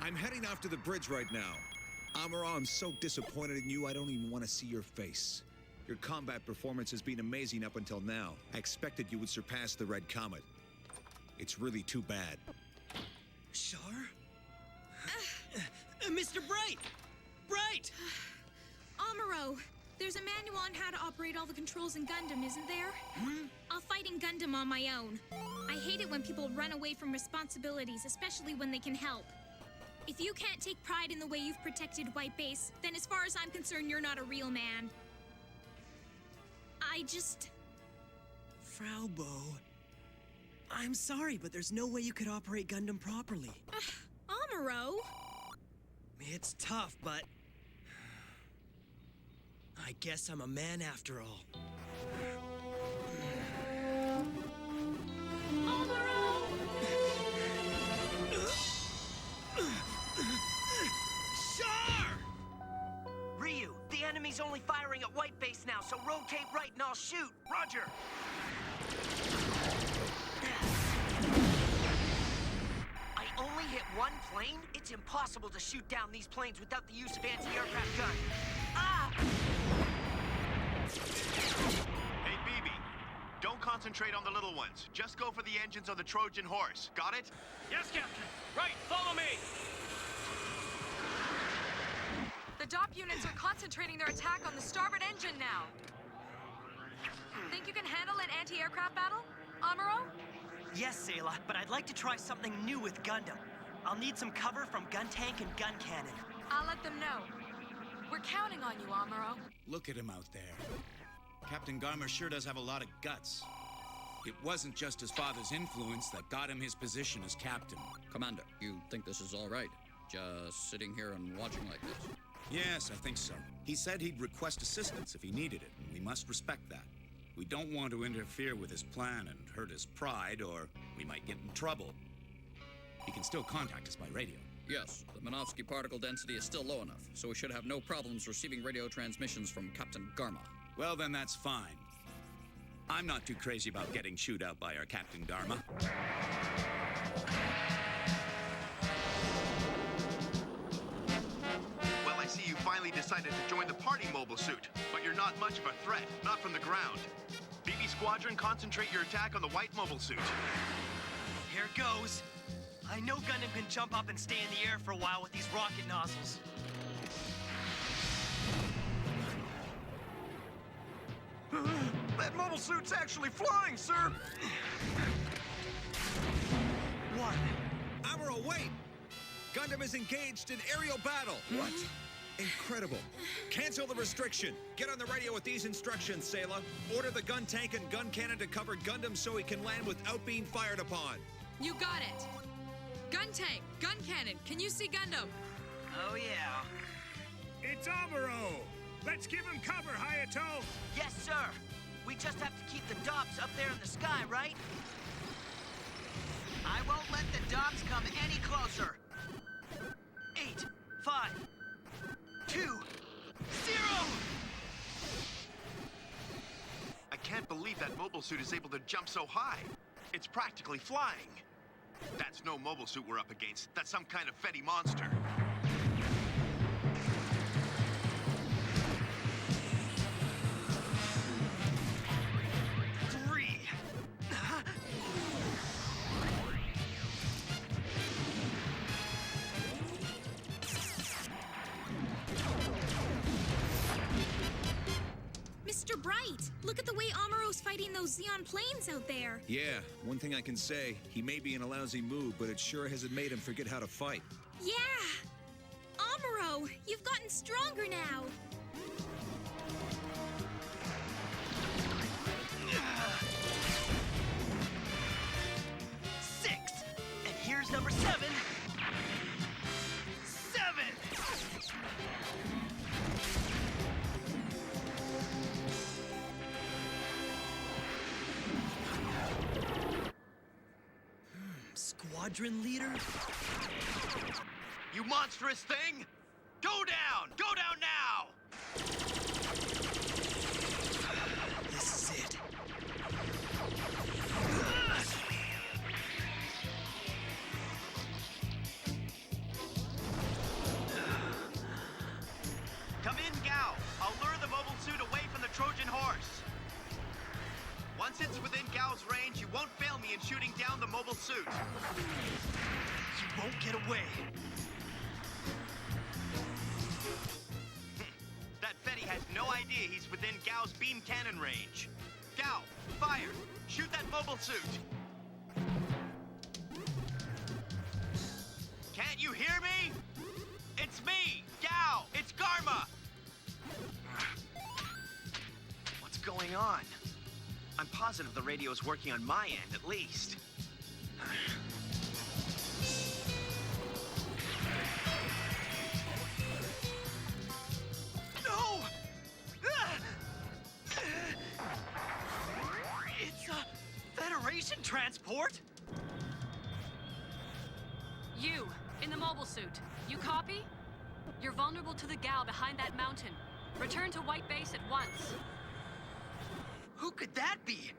I'm heading off to the bridge right now. Amuro, I'm so disappointed in you, I don't even want to see your face. Your combat performance has been amazing up until now. I expected you would surpass the Red Comet. It's really too bad. Shar? Mr. Bright! Bright! Amuro, there's a manual on how to operate all the controls in Gundam, isn't there? I'll fight in Gundam on my own. I hate it when people run away from responsibilities, especially when they can help. If you can't take pride in the way you've protected White Base, then as far as I'm concerned, you're not a real man. Frau Bo, I'm sorry, but there's no way you could operate Gundam properly. Amuro? It's tough, but I guess I'm a man after all. Amuro! Shar! Ryu, the enemy's only firing at White Base now, so rotate right and I'll shoot. Roger! I only hit one plane? It's impossible to shoot down these planes without the use of anti-aircraft gun. Ah! Hey, BB, don't concentrate on the little ones. Just go for the engines of the Trojan horse. Got it? Yes, Captain. Right, follow me. The DOP units are concentrating their attack on the starboard engine now. Think you can handle an anti-aircraft battle, Amuro? Yes, Sayla, but I'd like to try something new with Gundam. I'll need some cover from gun tank and gun cannon. I'll let them know. We're counting on you, Amuro. Look at him out there. Captain Garmer sure does have a lot of guts. It wasn't just his father's influence that got him his position as captain. Commander, you think this is all right? Just sitting here and watching like this? Yes, I think so. He said he'd request assistance if he needed it, and we must respect that. We don't want to interfere with his plan and hurt his pride, or we might get in trouble. He can still contact us by radio. Yes, the Minovsky particle density is still low enough, so we should have no problems receiving radio transmissions from Captain Garma. Well, then that's fine. I'm not too crazy about getting chewed out by our Captain Garma. Well, I see you finally decided to join the party mobile suit, but you're not much of a threat, not from the ground. BB Squadron, concentrate your attack on the white mobile suit. Here goes. I know Gundam can jump up and stay in the air for a while with these rocket nozzles. That mobile suit's actually flying, sir! What? Amuro, wait! Gundam is engaged in aerial battle! What? Incredible. Cancel the restriction. Get on the radio with these instructions, Sayla. Order the gun tank and gun cannon to cover Gundam so he can land without being fired upon. You got it. Gun tank, gun cannon, can you see Gundam? Oh, yeah. It's Amuro. Let's give him cover, Hayato. Yes, sir. We just have to keep the DOPs up there in the sky, right? I won't let the DOPs come any closer. 8, 5, 2, 0! I can't believe that mobile suit is able to jump so high. It's practically flying. That's no mobile suit we're up against. That's some kind of Fetty monster. Mr. Bright, look at the way Amuro's fighting those Xeon planes out there. Yeah, one thing I can say, he may be in a lousy mood, but it sure hasn't made him forget how to fight. Yeah! Amuro, you've gotten stronger now. Six! And here's number 7. 7! Squadron leader? You monstrous thing! Go down! Go down now! This is it. Once it's within Gal's range, you won't fail me in shooting down the mobile suit. You won't get away. That Fetty has no idea he's within Gal's beam cannon range. Gal, fire! Shoot that mobile suit! Can't you hear me? It's me, Gal! It's Garma! What's going on? I'm positive the radio is working on my end, at least. No! It's a Federation transport? You, in the mobile suit. You copy? You're vulnerable to the gal behind that mountain. Return to White Base at once. Who could that be?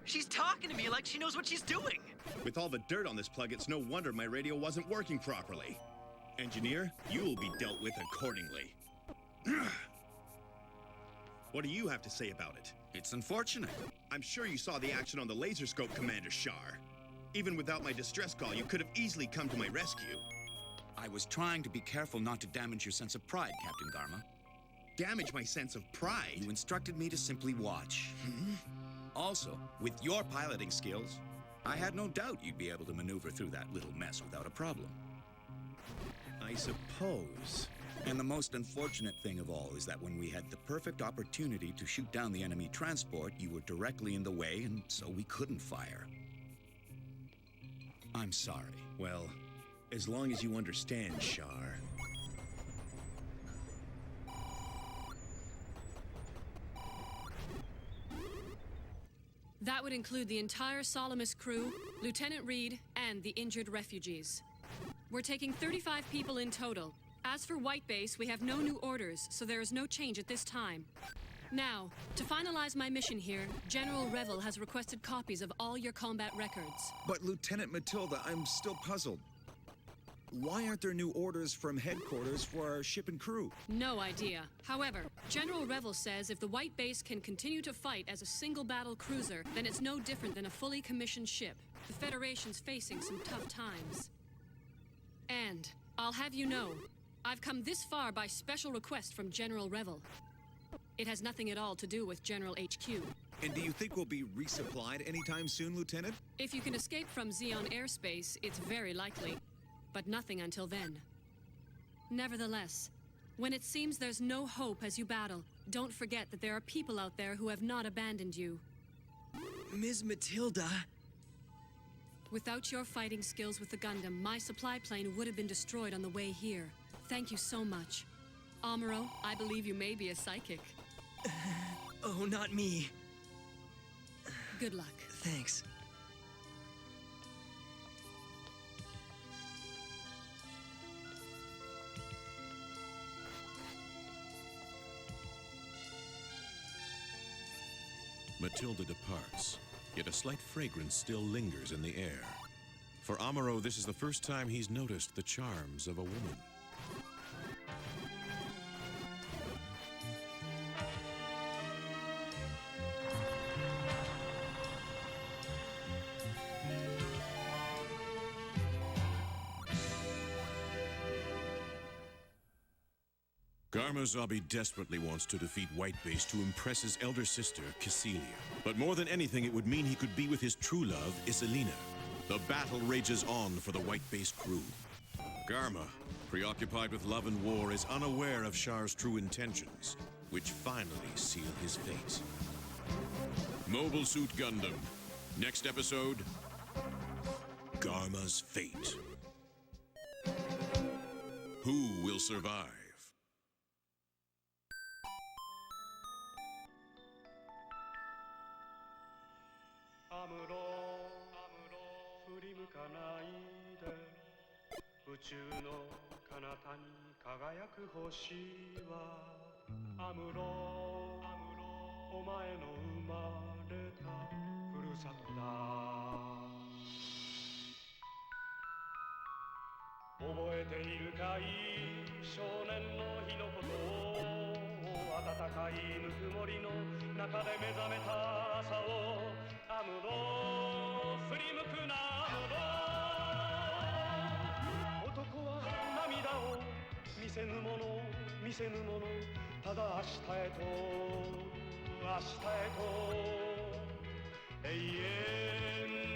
She's talking to me like she knows what she's doing. With all the dirt on this plug, it's no wonder my radio wasn't working properly. Engineer, you will be dealt with accordingly. What do you have to say about it? It's unfortunate. I'm sure you saw the action on the laser scope, Commander Shar. Even without my distress call, you could have easily come to my rescue. I was trying to be careful not to damage your sense of pride, Captain Garma. Damage my sense of pride? You instructed me to simply watch. Also, with your piloting skills, I had no doubt you'd be able to maneuver through that little mess without a problem. I suppose. And the most unfortunate thing of all is that when we had the perfect opportunity to shoot down the enemy transport, you were directly in the way, and so we couldn't fire. I'm sorry. Well, as long as you understand, Shar. That would include the entire Salamis crew, Lieutenant Reed, and the injured refugees. We're taking 35 people in total. As for White Base, we have no new orders, so there is no change at this time. Now, to finalize my mission here, General Revel has requested copies of all your combat records. But Lieutenant Matilda, I'm still puzzled. Why aren't there new orders from headquarters for our ship and crew? No idea. However, General Revel says if the White Base can continue to fight as a single battle cruiser, then it's no different than a fully commissioned ship. The Federation's facing some tough times. And, I'll have you know, I've come this far by special request from General Revel. It has nothing at all to do with General HQ. And do you think we'll be resupplied anytime soon, Lieutenant? If you can escape from Xeon airspace, it's very likely. But nothing until then. Nevertheless, when it seems there's no hope as you battle, don't forget that there are people out there who have not abandoned you. Ms. Matilda. Without your fighting skills with the Gundam, my supply plane would have been destroyed on the way here. Thank you so much. Amuro, I believe you may be a psychic. Oh, not me. Good luck. Thanks. Matilda departs, yet a slight fragrance still lingers in the air. For Amuro, this is the first time he's noticed the charms of a woman. Garmazabi desperately wants to defeat White Base to impress his elder sister, Cassilia. But more than anything, it would mean he could be with his true love, Iselina. The battle rages on for the White Base crew. Garma, preoccupied with love and war, is unaware of Shar's true intentions, which finally seal his fate. Mobile Suit Gundam. Next episode, Garma's fate. Who will survive? せぬもの見せぬものただ明日へと明日へと永遠に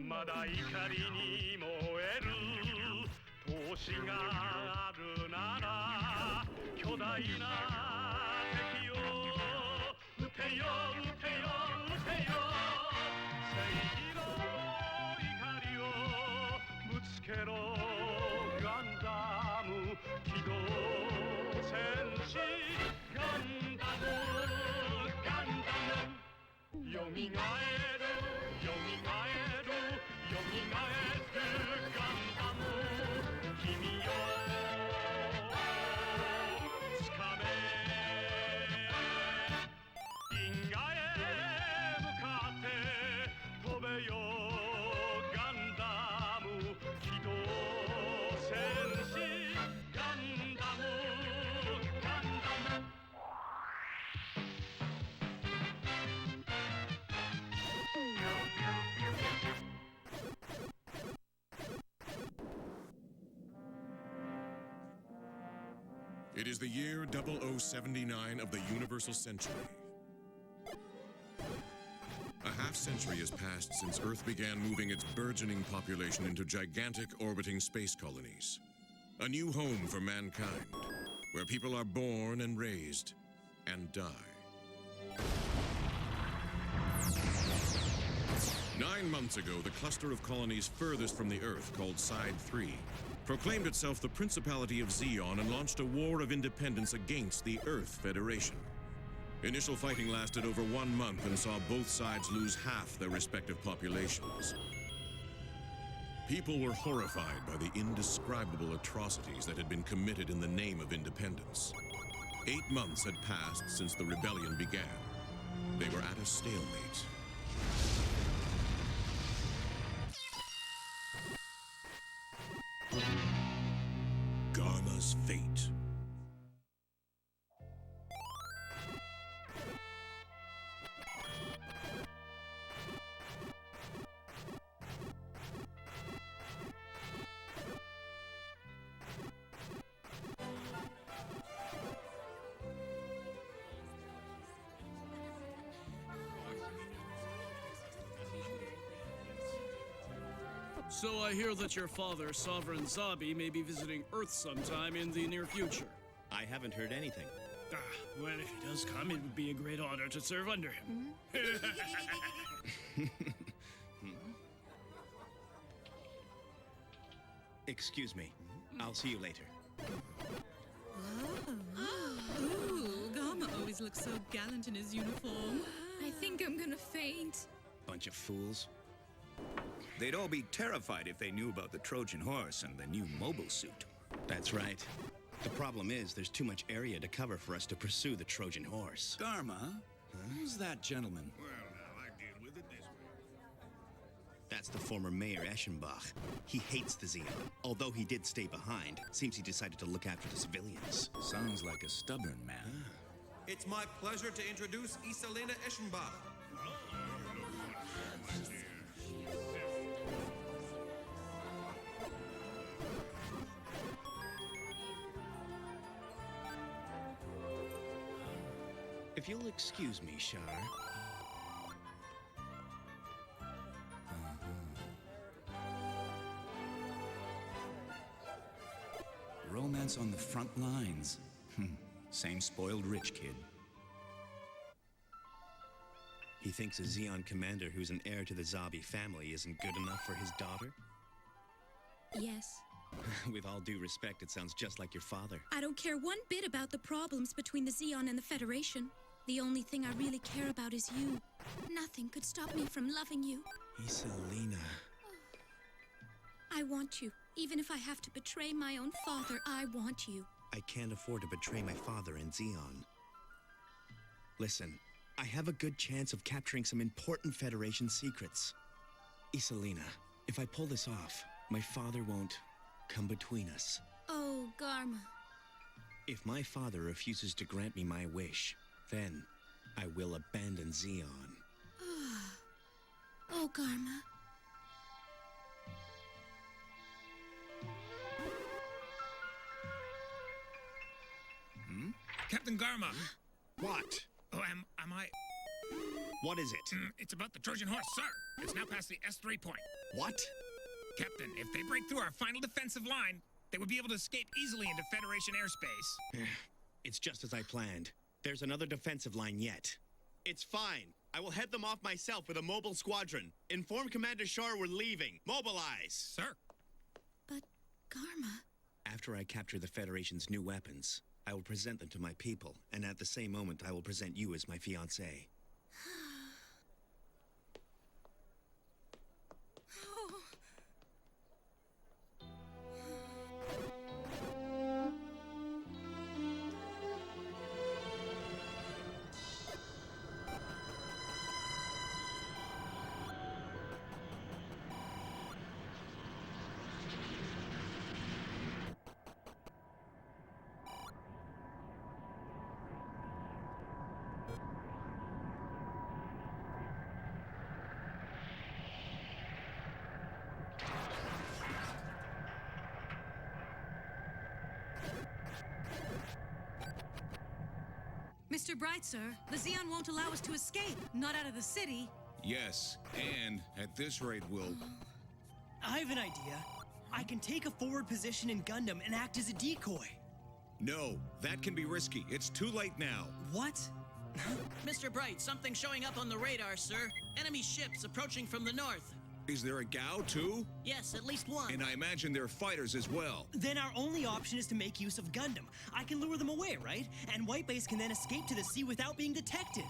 まだ怒りに燃える闘志があるなら巨大な敵を撃てよ撃てよ撃てよ正義の怒りをぶつけろガンダム機動戦士ガンダムガンダムよみがえるよみがえるよみがえるガンダム君よつかめ銀河へ向かって飛べよガンダム機動戦士ガンダムガンダムIt is the year 0079 of the Universal Century. A half-century has passed since Earth began moving its burgeoning population into gigantic orbiting space colonies. A new home for mankind, where people are born and raised and die. 9 months ago, the cluster of colonies furthest from the Earth, called Side 3, proclaimed itself the Principality of Zeon and launched a war of independence against the Earth Federation. Initial fighting lasted over 1 month and saw both sides lose half their respective populations. People were horrified by the indescribable atrocities that had been committed in the name of independence. 8 months had passed since the rebellion began. They were at a stalemate. Garma's fate. So I hear that your father, Sovereign Zabi, may be visiting Earth sometime in the near future. I haven't heard anything. Well, if he does come, it would be a great honor to serve under him. Excuse me. I'll see you later. Ooh, Garma always looks so gallant in his uniform. I think I'm gonna faint. Bunch of fools. They'd all be terrified if they knew about the Trojan horse and the new mobile suit. That's right. The problem is there's too much area to cover for us to pursue the Trojan horse. Garma? Who's that gentleman? Well, now, I deal with it this way. That's the former mayor, Eschenbach. He hates the Zeon. Although he did stay behind, seems he decided to look after the civilians. Sounds like a stubborn man. It's my pleasure to introduce Isalina Eschenbach. If you'll excuse me, Shar. Romance on the front lines. Same spoiled rich kid. He thinks a Zeon commander who's an heir to the Zabi family isn't good enough for his daughter? Yes. With all due respect, it sounds just like your father. I don't care one bit about the problems between the Xeon and the Federation. The only thing I really care about is you. Nothing could stop me from loving you. Isalina. I want you. Even if I have to betray my own father, I want you. I can't afford to betray my father and Xeon. Listen, I have a good chance of capturing some important Federation secrets. Isalina, if I pull this off, my father won't come between us. Oh, Garma. If my father refuses to grant me my wish, then I will abandon Xeon. Oh, Garma. Captain Garma. What? Oh, am I? What is it? It's about the Trojan horse, sir. It's now past the S3 point. What? Captain, if they break through our final defensive line, they would be able to escape easily into Federation airspace. It's just as I planned. There's another defensive line yet. It's fine. I will head them off myself with a mobile squadron. Inform Commander Shar we're leaving. Mobilize! Sir. But, Garma... After I capture the Federation's new weapons, I will present them to my people, and at the same moment I will present you as my fiancée. Mr. Bright, sir, the Xeon won't allow us to escape. Not out of the city. Yes, and at this rate, we'll... I have an idea. I can take a forward position in Gundam and act as a decoy. No, that can be risky. It's too late now. What? Mr. Bright, something's showing up on the radar, sir. Enemy ships approaching from the north. Is there a Gao, too? Yes, at least one. And I imagine they're fighters as well. Then our only option is to make use of Gundam. I can lure them away, right? And White Base can then escape to the sea without being detected.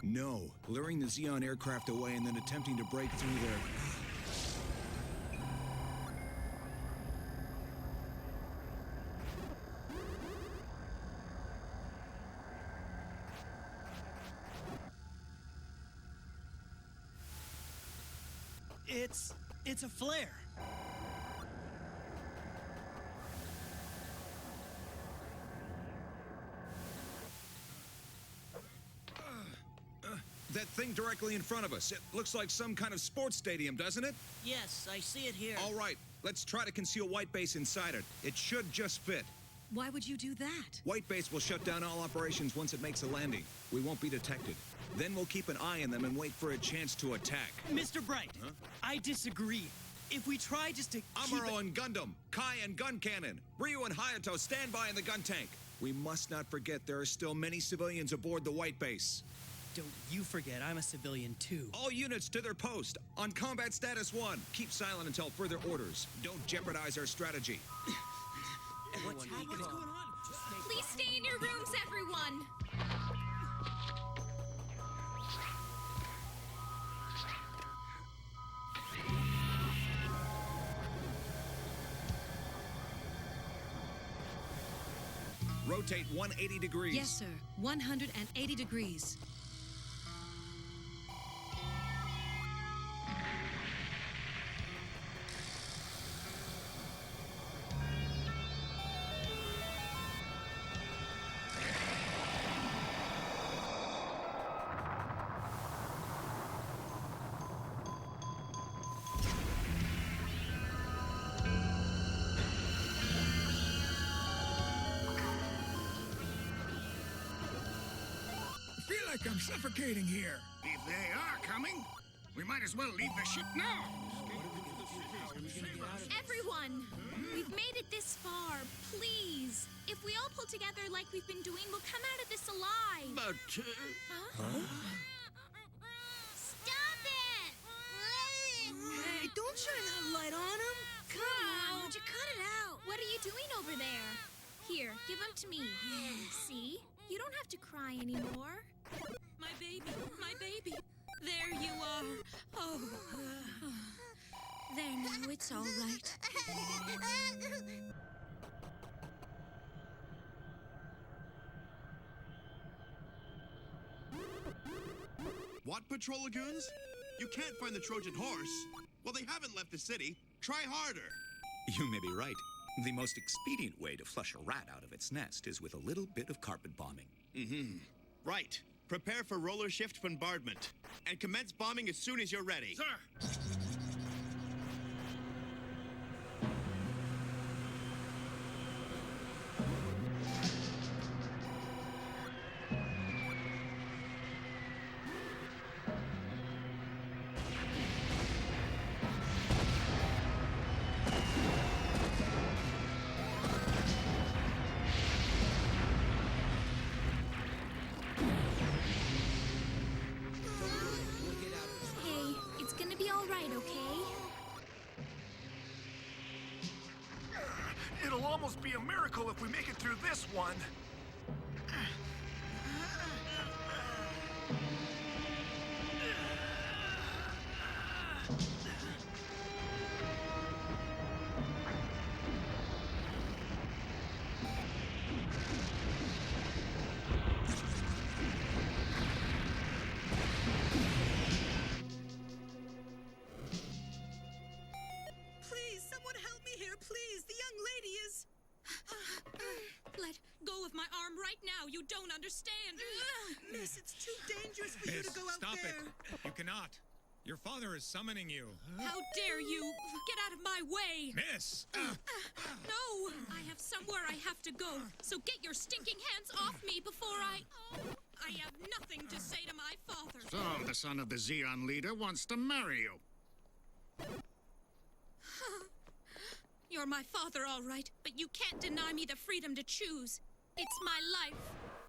No, luring the Xeon aircraft away and then attempting to break through their... It's a flare. That thing directly in front of us. It looks like some kind of sports stadium, doesn't it? Yes, I see it here. All right, let's try to conceal White Base inside it. It should just fit. Why would you do that? White Base will shut down all operations once it makes a landing. We won't be detected. Then we'll keep an eye on them and wait for a chance to attack. Mr. Bright, I disagree. If we try just to Amuro and Gundam, Kai and Gun Cannon, Ryu and Hayato stand by in the gun tank. We must not forget there are still many civilians aboard the White Base. Don't you forget I'm a civilian too. All units to their post. On combat status 1. Keep silent until further orders. Don't jeopardize our strategy. What's going on? Please stay in your rooms, everyone! Rotate 180 degrees. Yes, sir. 180 degrees. I'm suffocating here. If they are coming, we might as well leave the ship now. Everyone, we've made it this far. Please, if we all pull together like we've been doing, we'll come out of this alive. But, Stop it! Hey, don't shine that light on him. Come on, would you cut it out? What are you doing over there? Here, give them to me. See? You don't have to cry anymore. My baby, my baby. There you are. Oh. There now, it's all right. What, Patrol Lagoons? You can't find the Trojan horse. Well, they haven't left the city. Try harder. You may be right. The most expedient way to flush a rat out of its nest is with a little bit of carpet bombing. Mm-hmm. Right. Prepare for roller shift bombardment. And commence bombing as soon as you're ready. Sir! Hey, it's gonna be all right, okay? It'll almost be a miracle if we make it through this one. Please, someone help me here, please. The young lady is... Let go of my arm right now. You don't understand. Miss, it's too dangerous for you Miss, to go out stop there. it. You cannot. Your father is summoning you. How dare you! Get out of my way! Miss! No! I have somewhere I have to go, so get your stinking hands off me before I have nothing to say to my father. So, the son of the Xeon leader wants to marry you. You're my father, all right, but you can't deny me the freedom to choose. It's my life.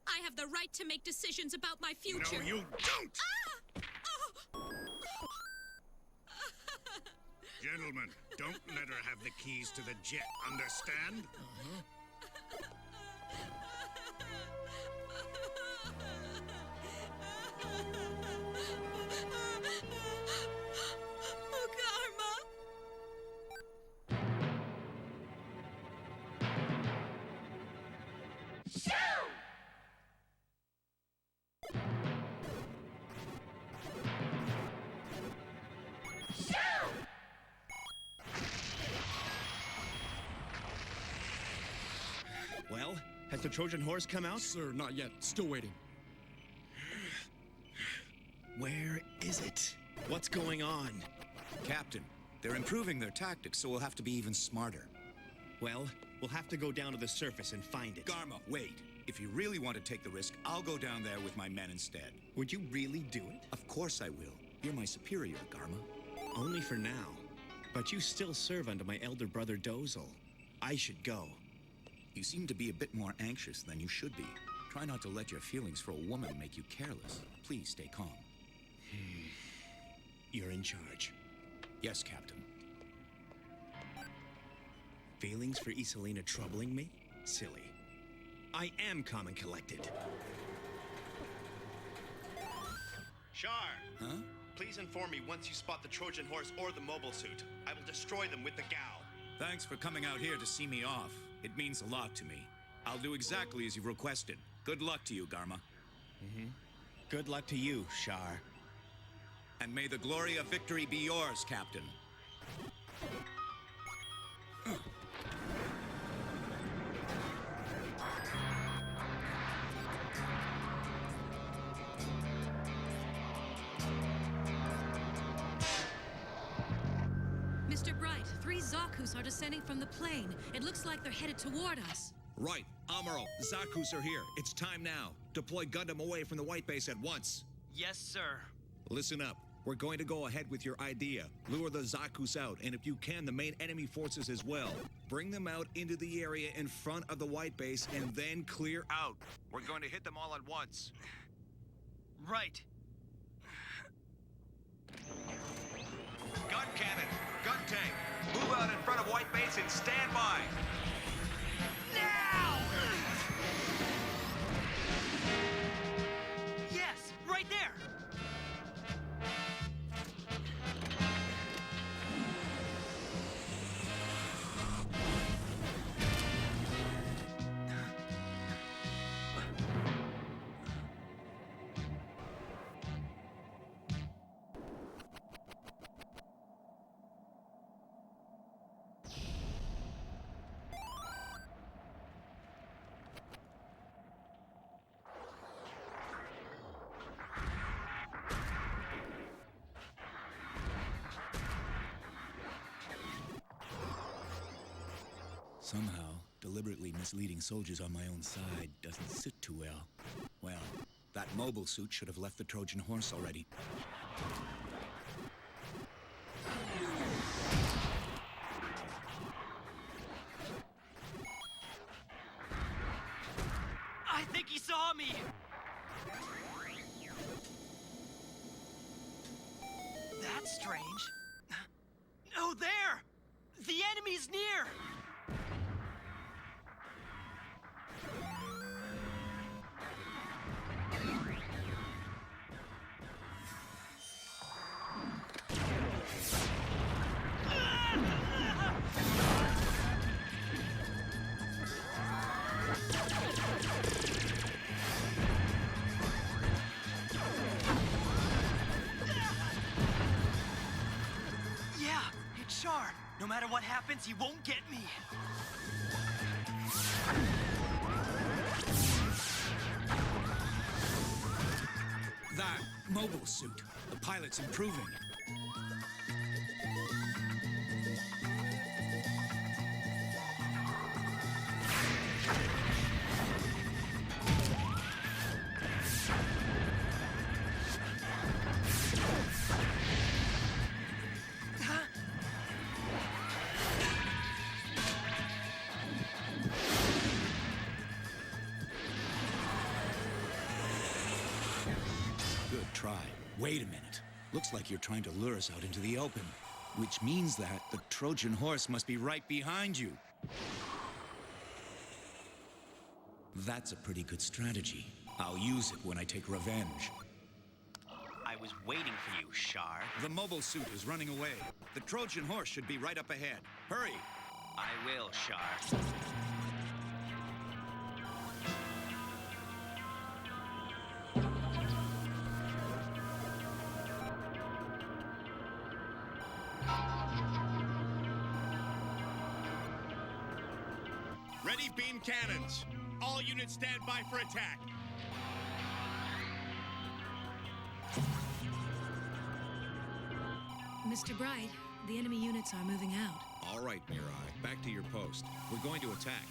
I have the right to make decisions about my future. No, you don't! Gentlemen, don't let her have the keys to the jet, understand? Oh, Karma! Well, has the Trojan horse come out? Sir, not yet. Still waiting. Where is it? What's going on? Captain, they're improving their tactics, so we'll have to be even smarter. Well, we'll have to go down to the surface and find it. Garma, wait. If you really want to take the risk, I'll go down there with my men instead. Would you really do it? Of course I will. You're my superior, Garma. Only for now. But you still serve under my elder brother Dozel. I should go. You seem to be a bit more anxious than you should be. Try not to let your feelings for a woman make you careless. Please stay calm. You're in charge. Yes, Captain. Feelings for Iselina troubling me? Silly. I am calm and collected. Shar! Huh? Please inform me once you spot the Trojan horse or the mobile suit. I will destroy them with the Gao. Thanks for coming out here to see me off. It means a lot to me. I'll do exactly as you've requested. Good luck to you, Garma. Good luck to you, Shar. And may the glory of victory be yours, Captain. Mr. Bright, 3 Zakus are descending from the plane. It looks like they're headed toward us. Right. Amuro, Zaku's are here. It's time now. Deploy Gundam away from the White Base at once. Yes, sir. Listen up. We're going to go ahead with your idea. Lure the Zakus out, and if you can, the main enemy forces as well. Bring them out into the area in front of the White Base, and then clear out. We're going to hit them all at once. Right. Gun cannon! Gun tank! Move out in front of of White Base and stand by. Now! Yes, right there! Somehow, deliberately misleading soldiers on my own side doesn't sit too well. Well, that mobile suit should have left the Trojan horse already. I think he saw me! That's strange. No, there! The enemy's near! Yeah, it's Char. No matter what happens, he won't get me. That mobile suit. The pilot's improving. Good try. Wait a minute. Looks like you're trying to lure us out into the open. Which means that the Trojan horse must be right behind you. That's a pretty good strategy. I'll use it when I take revenge. I was waiting for you, Char. The mobile suit is running away. The Trojan horse should be right up ahead. Hurry! I will, Char. Ready beam cannons. All units stand by for attack. Mr. Bright, the enemy units are moving out. All right, Mirai, back to your post. We're going to attack.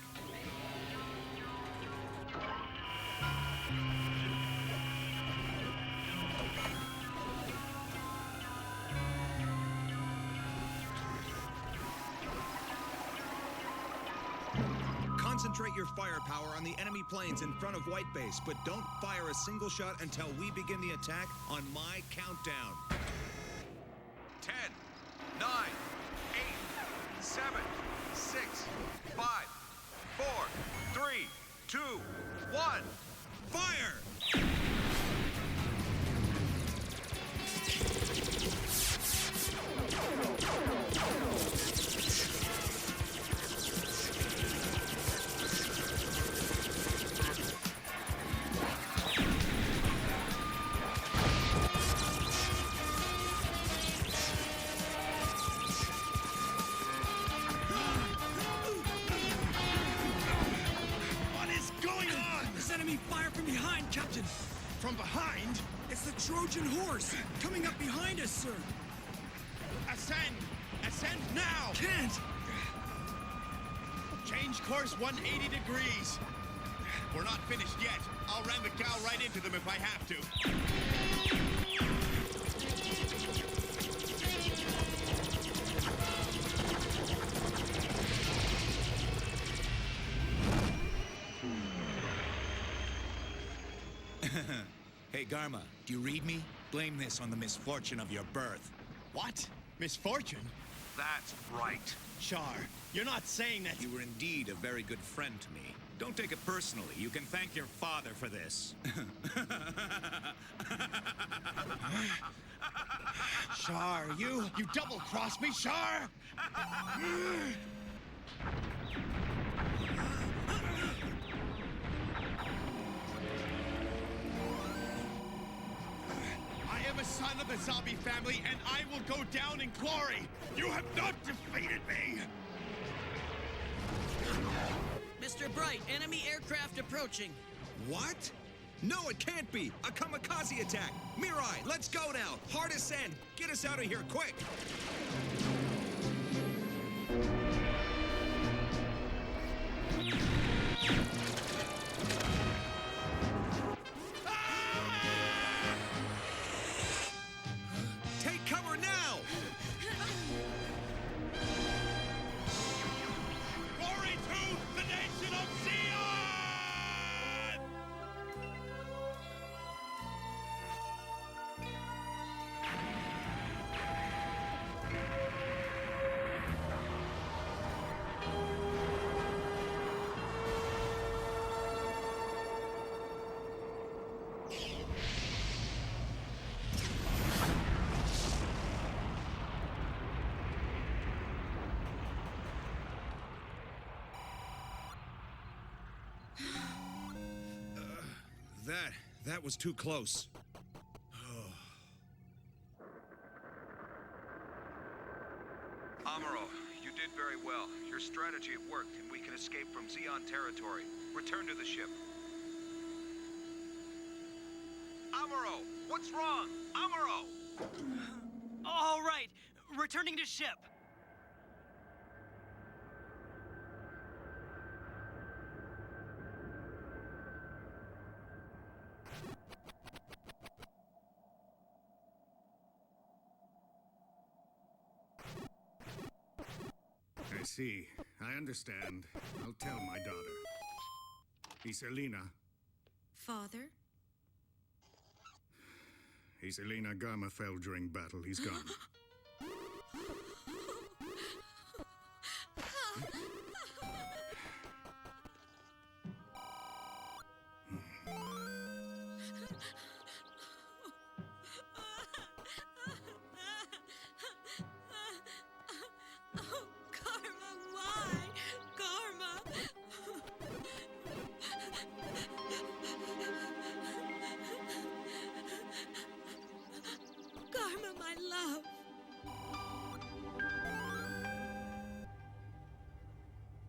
Concentrate your firepower on the enemy planes in front of White Base, but don't fire a single shot until we begin the attack on my countdown. 10, 9, 8, 7, 6, 5, 4, 3, 2, 1, fire! Captain! From behind? It's the Trojan horse! Coming up behind us, sir! Ascend! Ascend now! Can't! Change course 180 degrees. We're not finished yet. I'll ram the cow right into them if I have to. Hey, Garma, do you read me? Blame this on the misfortune of your birth. What? Misfortune? That's right. Char, you're not saying that... You were indeed a very good friend to me. Don't take it personally. You can thank your father for this. Char, you double-crossed me, Char! I am a son of the zombie family, and I will go down in glory! You have not defeated me! Mr. Bright, enemy aircraft approaching. What? No, it can't be! A kamikaze attack! Mirai, let's go now! Hard as sand! Get us out of here, quick! Take cover now! Glory to the nation of Zion! That was too close. Amuro, you did very well. Your strategy worked, and we can escape from Zeon territory. Return to the ship. Amuro, what's wrong? Amuro! All right, returning to ship. I see. I understand. I'll tell my daughter. Iselina. Father? Iselina, Garma fell during battle. He's gone.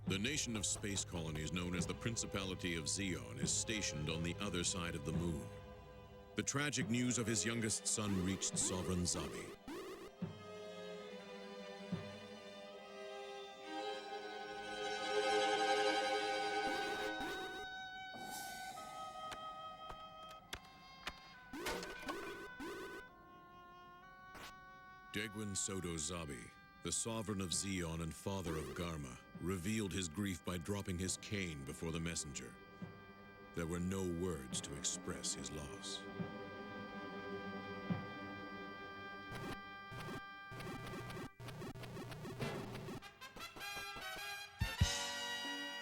The nation of space colonies known as the Principality of Zeon is stationed on the other side of the moon. The tragic news of his youngest son reached Sovereign Zabi. Degwin Soto Zabi, the sovereign of Zeon and father of Garma, revealed his grief by dropping his cane before the messenger. There were no words to express his loss.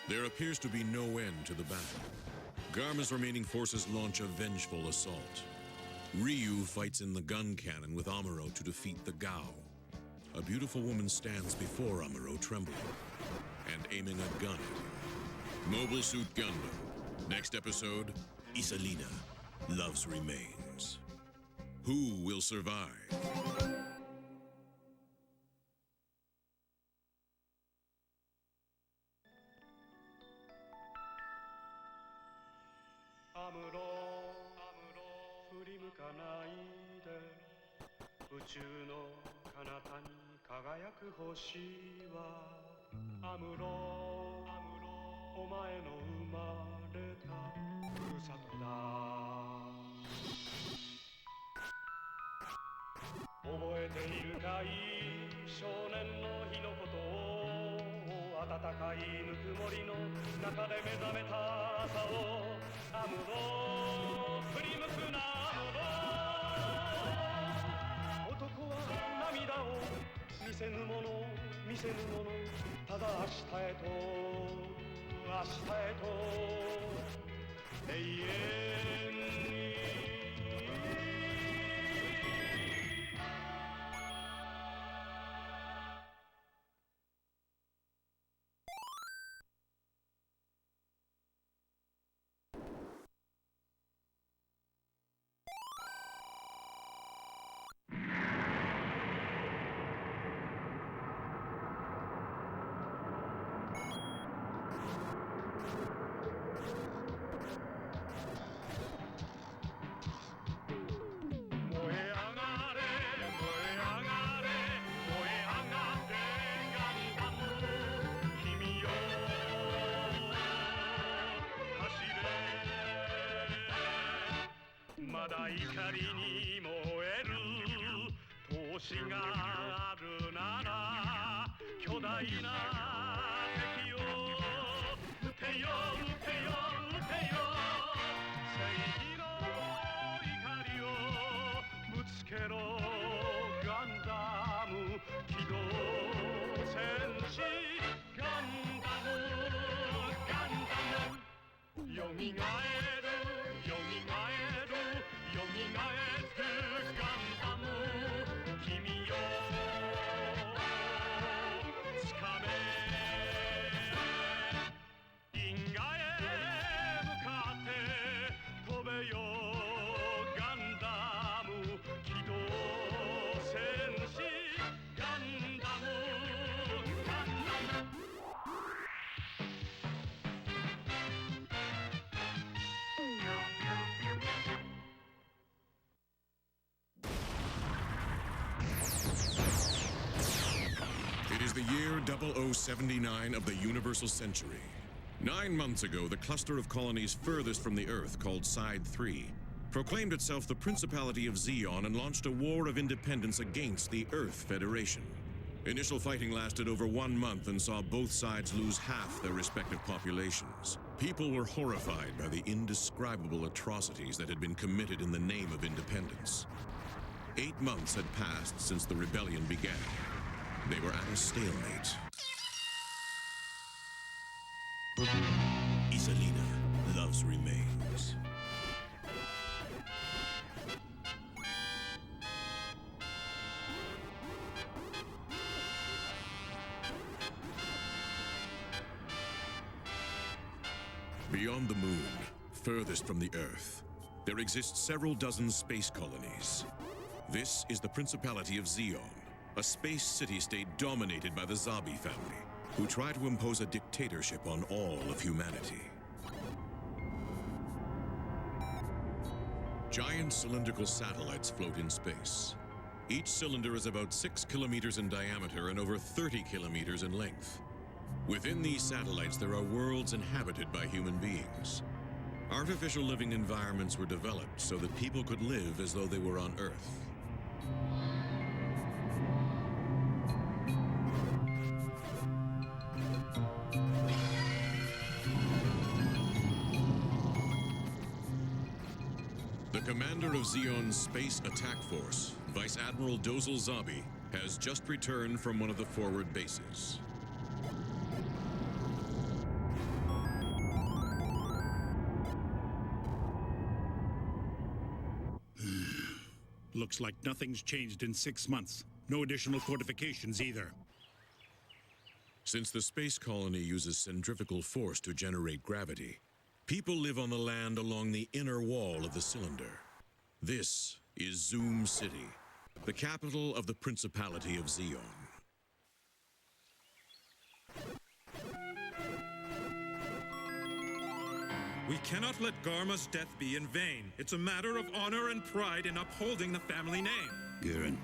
There appears to be no end to the battle. Garma's remaining forces launch a vengeful assault. Ryu fights in the gun cannon with Amuro to defeat the Gao. A beautiful woman stands before Amuro, trembling and aiming a gun at him. Mobile Suit Gundam. Next episode, Iselina, Love's Remains. Who will survive? 明日へと明日へと永遠にまだ怒りに燃える闘志があるなら巨大な敵を撃てよ撃てよ撃てよ正義の怒りをぶつけろガンダム機動戦士ガンダムガンダムよみがえるよみがえるよみがえるガンダム君よつかめ銀河へ向かって飛べよガンダム機動戦士ガンダムガンダムIt is the year 0079 of the Universal Century. 9 months ago, the cluster of colonies furthest from the Earth, called Side 3, proclaimed itself the Principality of Zeon and launched a war of independence against the Earth Federation. Initial fighting lasted over 1 month and saw both sides lose half their respective populations. People were horrified by the indescribable atrocities that had been committed in the name of independence. 8 months had passed since the rebellion began. They were at a stalemate. Isalina, love's remains. Beyond the moon, furthest from the Earth, there exist several dozen space colonies. This is the Principality of Zeon, a space city-state dominated by the Zabi family, who try to impose a dictatorship on all of humanity. Giant cylindrical satellites float in space. Each cylinder is about 6 kilometers in diameter and over 30 kilometers in length. Within these satellites, there are worlds inhabited by human beings. Artificial living environments were developed so that people could live as though they were on Earth. The commander of Zeon's Space Attack Force, Vice Admiral Dozal Zabi, has just returned from one of the forward bases. Looks like nothing's changed in 6 months. No additional fortifications either. Since the space colony uses centrifugal force to generate gravity, people live on the land along the inner wall of the cylinder. This is Zoom City, the capital of the Principality of Zeon. We cannot let Garma's death be in vain. It's a matter of honor and pride in upholding the family name. Garen,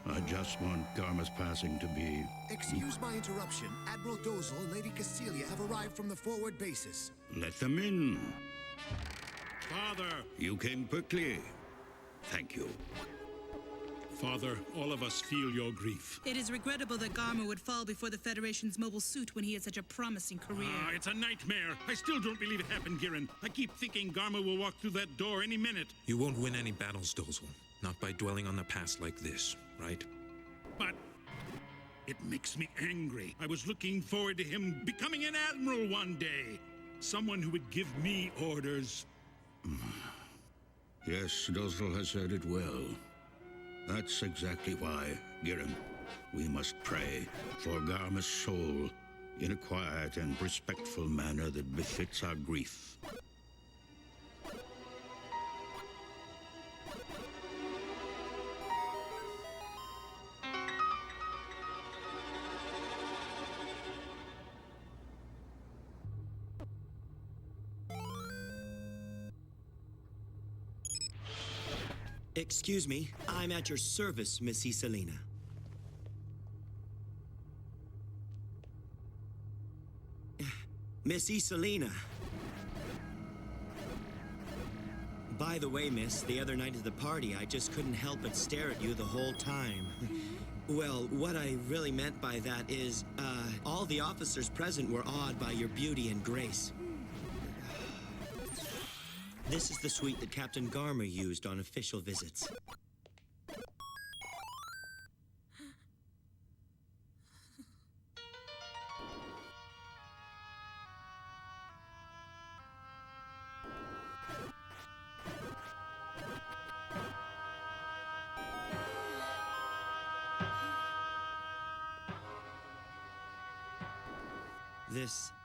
I just want Garma's passing to be... Excuse my interruption. Admiral Dozal and Lady Cecilia have arrived from the forward bases. Let them in. Father! You came quickly. Thank you. Father, all of us feel your grief. It is regrettable that Garma would fall before the Federation's mobile suit when he had such a promising career. It's a nightmare. I still don't believe it happened, Garen. I keep thinking Garma will walk through that door any minute. You won't win any battles, Dozal. Not by dwelling on the past like this, right? But It makes me angry. I was looking forward to him becoming an admiral one day. Someone who would give me orders. Yes, Dozl has said it well. That's exactly why, Giran, we must pray for Garma's soul in a quiet and respectful manner that befits our grief. Excuse me, I'm at your service, Miss Iselina. Miss Iselina. By the way, miss, the other night at the party, I just couldn't help but stare at you the whole time. Well, what I really meant by that is, all the officers present were awed by your beauty and grace. This is the suite that Captain Garma used on official visits.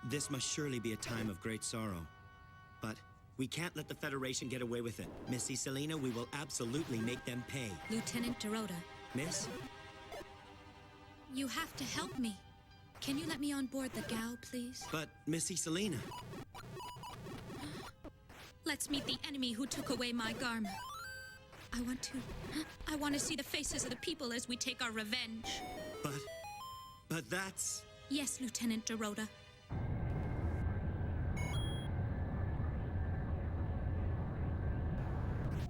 This must surely be a time of great sorrow. But we can't let the Federation get away with it. Miss Iselina, we will absolutely make them pay. Lieutenant Dorota. Miss? You have to help me. Can you let me on board the Gao, please? But, Miss Iselina... Let's meet the enemy who took away my Garma. I want to see the faces of the people as we take our revenge. But that's... Yes, Lieutenant Dorota.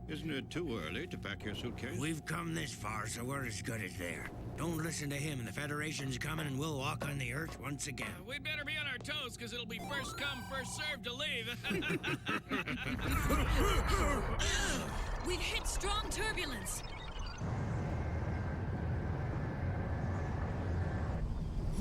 Isn't it too early to pack your suitcase? We've come this far, so we're as good as there. Don't listen to him. The Federation's coming and we'll walk on the Earth once again. We'd better be on our toes, because it'll be first come, first served to leave. We've hit strong turbulence.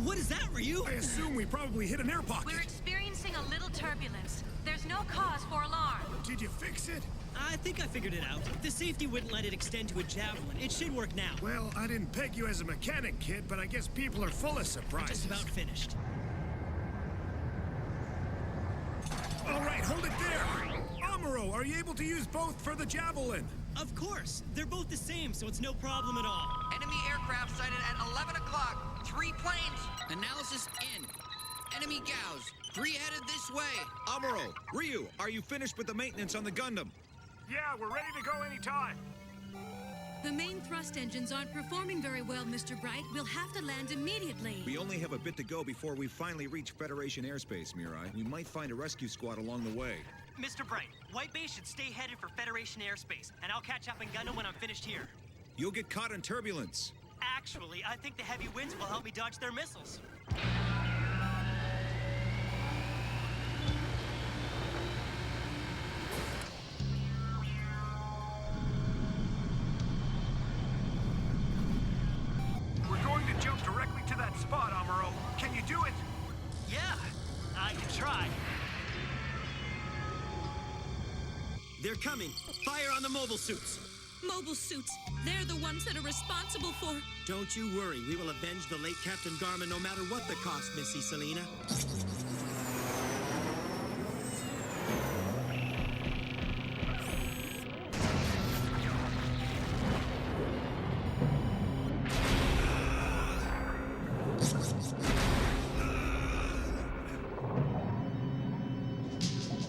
What is that, Ryu? I assume we probably hit an air pocket. We're experiencing a little turbulence. There's no cause for alarm. Did you fix it? I think I figured it out. The safety wouldn't let it extend to a javelin. It should work now. Well, I didn't peg you as a mechanic, kid, but I guess people are full of surprises. Just about finished. All right, hold it there. Amuro, are you able to use both for the javelin? Of course. They're both the same, so it's no problem at all. Enemy aircraft sighted at 11 o'clock. 3 planes. Analysis in. Enemy Gaos. 3 headed this way. Amuro, Ryu, are you finished with the maintenance on the Gundam? Yeah, we're ready to go anytime. The main thrust engines aren't performing very well, Mr. Bright. We'll have to land immediately. We only have a bit to go before we finally reach Federation airspace, Mirai. We might find a rescue squad along the way. Mr. Bright, White Base should stay headed for Federation airspace, and I'll catch up in Gundam when I'm finished here. You'll get caught in turbulence. Actually, I think the heavy winds will help me dodge their missiles. We're going to jump directly to that spot, Amuro. Can you do it? Yeah, I can try. They're coming! Fire on the mobile suits! Mobile suits. They're the ones that are responsible for... Don't you worry. We will avenge the late Captain Garma no matter what the cost, Miss Iselina.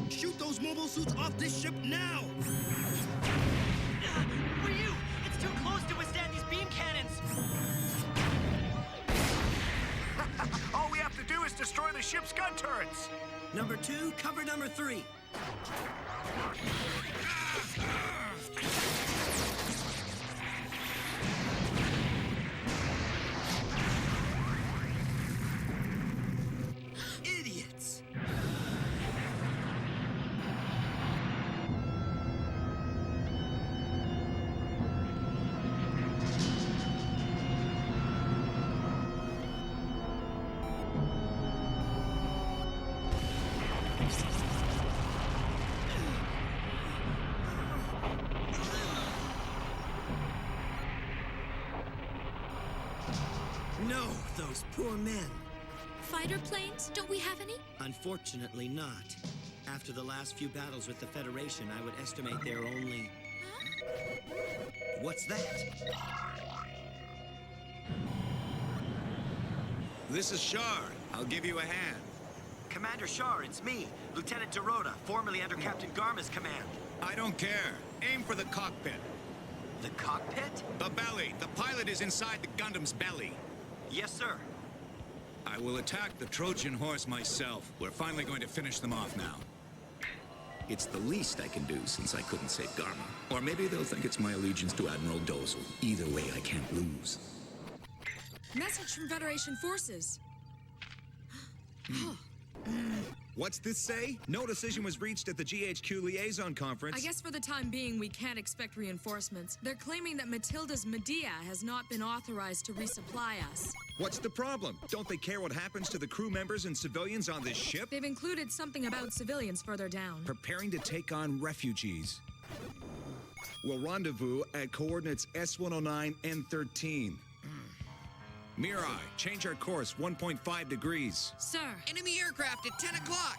Shoot those mobile suits off this ship now! Ryu! It's too close to withstand these beam cannons! All we have to do is destroy the ship's gun turrets. Number 2, cover number 3. Idiots! no, those poor men. Fighter planes? Don't we have any? Unfortunately not. After the last few battles with the Federation, I would estimate there are only... What's that? This is Shar. I'll give you a hand. Commander Shar, it's me, Lieutenant Dorota, formerly under Captain Garma's command. I don't care. Aim for the cockpit. The cockpit? The belly. The pilot is inside the Gundam's belly. Yes, sir. I will attack the Trojan horse myself. We're finally going to finish them off now. It's the least I can do since I couldn't save Garma. Or maybe they'll think it's my allegiance to Admiral Dozel. Either way, I can't lose. Message from Federation forces. What's this say? No decision was reached at the GHQ liaison conference. I guess for the time being, we can't expect reinforcements. They're claiming that Matilda's Medea has not been authorized to resupply us. What's the problem? Don't they care what happens to the crew members and civilians on this ship? They've included something about civilians further down. Preparing to take on refugees. We'll rendezvous at coordinates S109 N13. Mirai, change our course 1.5 degrees. Sir. Enemy aircraft at 10 o'clock.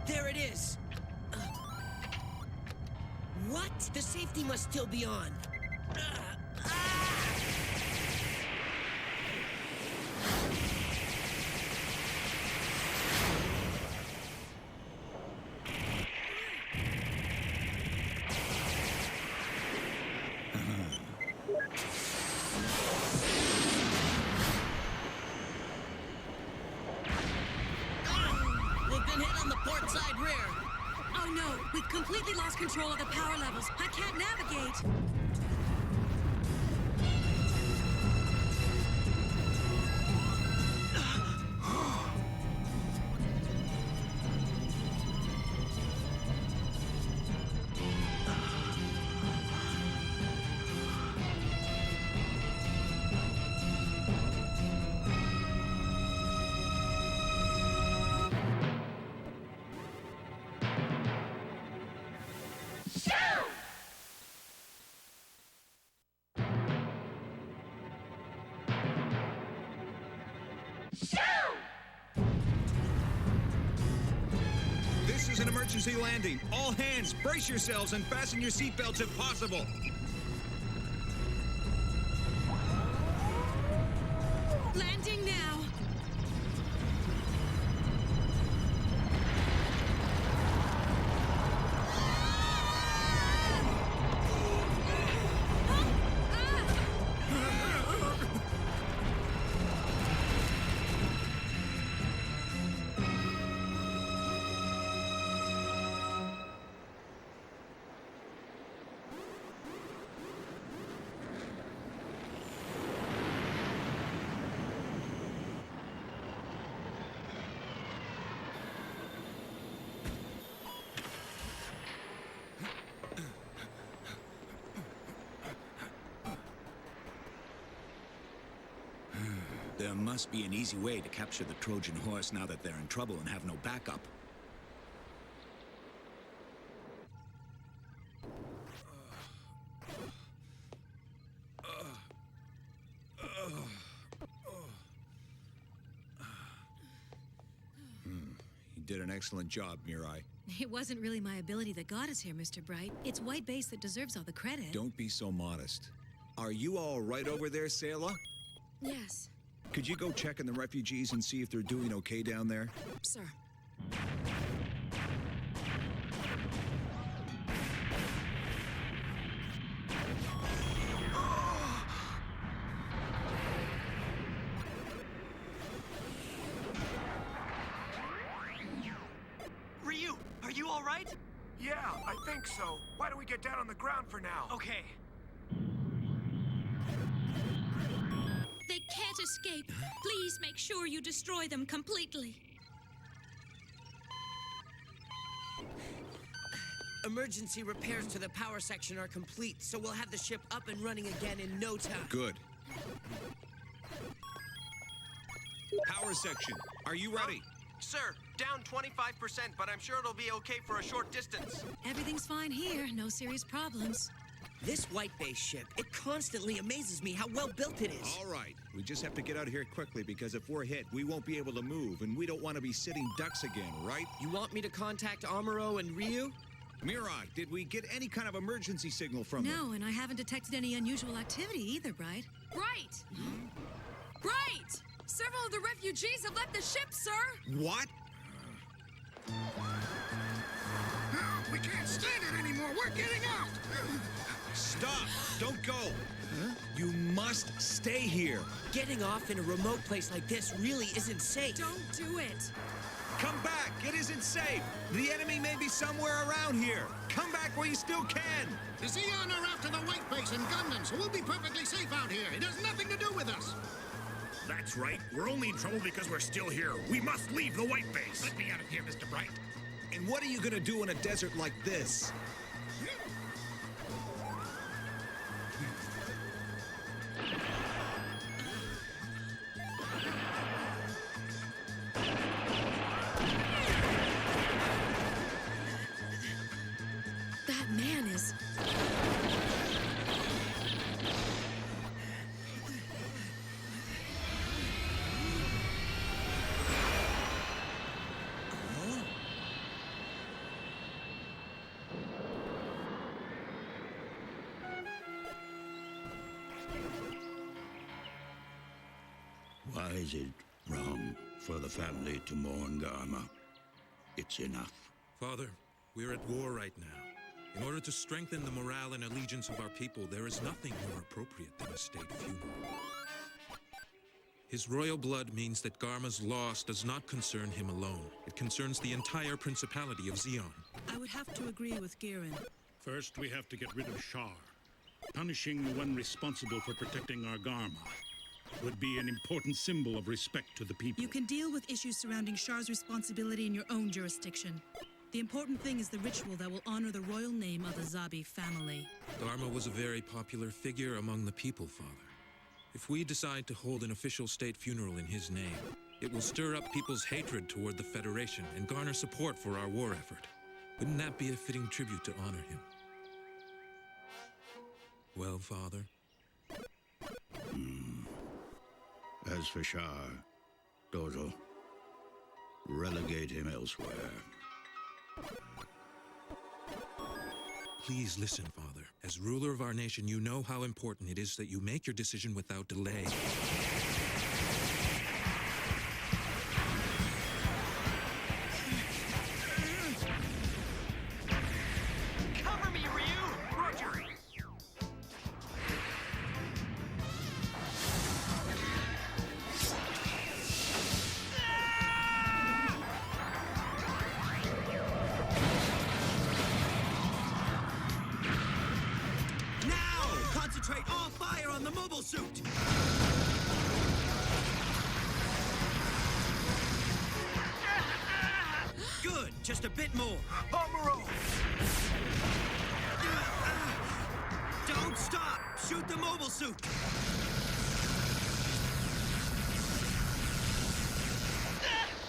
There it is. What? The safety must still be on. We've completely lost control of the power levels. I can't navigate. This is an emergency landing. All hands, brace yourselves and fasten your seatbelts if possible. Landing now. There must be an easy way to capture the Trojan horse now that they're in trouble and have no backup. You did an excellent job, Mirai. It wasn't really my ability that got us here, Mr. Bright. It's White Base that deserves all the credit. Don't be so modest. Are you all right over there, Sayla? Yes. Could you go check on the refugees and see if they're doing okay down there? Sir. Ryu, are you all right? Yeah, I think so. Why don't we get down on the ground for now? Okay. They can't escape. Please make sure you destroy them completely. Emergency repairs to the power section are complete, so we'll have the ship up and running again in no time. Good. Power section, are you ready? Sir, Down 25%, but I'm sure it'll be okay for a short distance. Everything's fine here. No serious problems. This white base ship, it constantly amazes me how well built it is. All right, we just have to get out of here quickly because if we're hit, we won't be able to move, and we don't want to be sitting ducks again, right? You want me to contact Amuro and Ryu? Mirag, did we get any kind of emergency signal from them? No, and I haven't detected any unusual activity either, Bright. Bright! Bright! Several of the refugees have left the ship, sir! What? We can't stand it anymore. We're getting out. Stop! Don't go! Huh? You must stay here. Getting off in a remote place like this really isn't safe. Don't do it. Come back! It isn't safe! The enemy may be somewhere around here. Come back while you still can! The Zeon are after the White Base and Gundam, so we'll be perfectly safe out here. It has nothing to do with us. That's right. We're only in trouble because we're still here. We must leave the White Base. Let me out of here, Mr. Bright. And what are you gonna do in a desert like this? That man is... Why is it wrong for the family to mourn Garma? It's enough. Father, we're at war right now. In order to strengthen the morale and allegiance of our people, there is nothing more appropriate than a state funeral. His royal blood means that Garma's loss does not concern him alone. It concerns the entire principality of Zeon. I would have to agree with Girin. First, we have to get rid of Shar. Punishing the one responsible for protecting our Garma would be an important symbol of respect to the people. You can deal with issues surrounding Shar's responsibility in your own jurisdiction. The important thing is the ritual that will honor the royal name of the Zabi family. Garma was a very popular figure among the people, Father. If we decide to hold an official state funeral in his name, it will stir up people's hatred toward the Federation and garner support for our war effort. Wouldn't that be a fitting tribute to honor him? Well, Father? As for Shar, Dozo, relegate him elsewhere. Please listen, Father. As ruler of our nation, you know how important it is that you make your decision without delay. Cover me, Ryu! Roger! Concentrate all fire on the mobile suit! Good, just a bit more. Amuro! Don't stop! Shoot the mobile suit!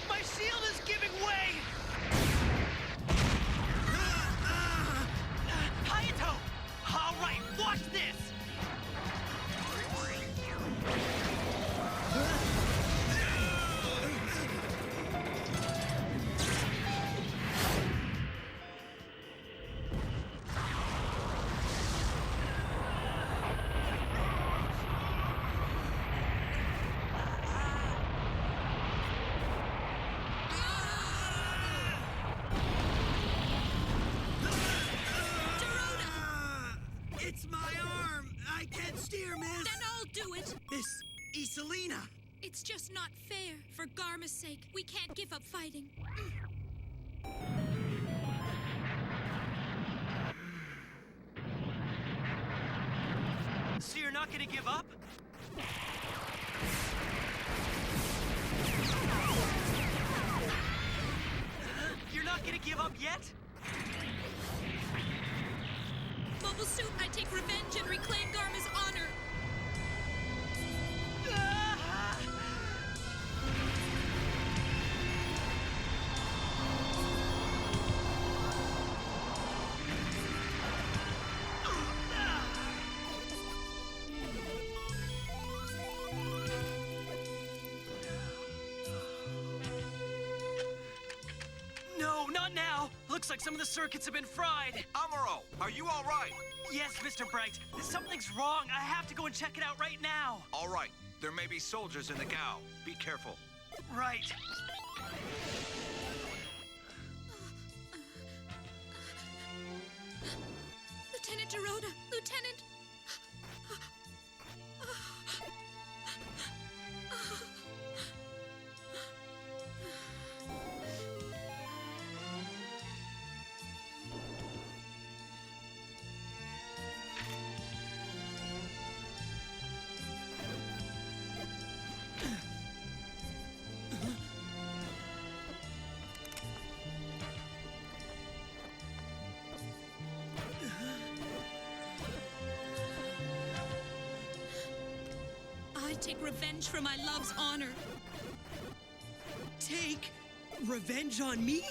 My shield is giving way! Hayato! All right, watch this! It's my arm! I can't steer, miss! Then I'll do it! Miss Iselina! It's just not fair. For Garma's sake, we can't give up fighting. So you're not gonna give up? You're not gonna give up yet? Mobile suit, I take revenge and reclaim Garma's honor. Looks like some of the circuits have been fried. Amuro, are you all right? Yes, Mr. Bright. Something's wrong. I have to go and check it out right now. All right. There may be soldiers in the GAO. Be careful. Right. Lieutenant Dorota! Lieutenant! I take revenge for my love's honor. Take revenge on me?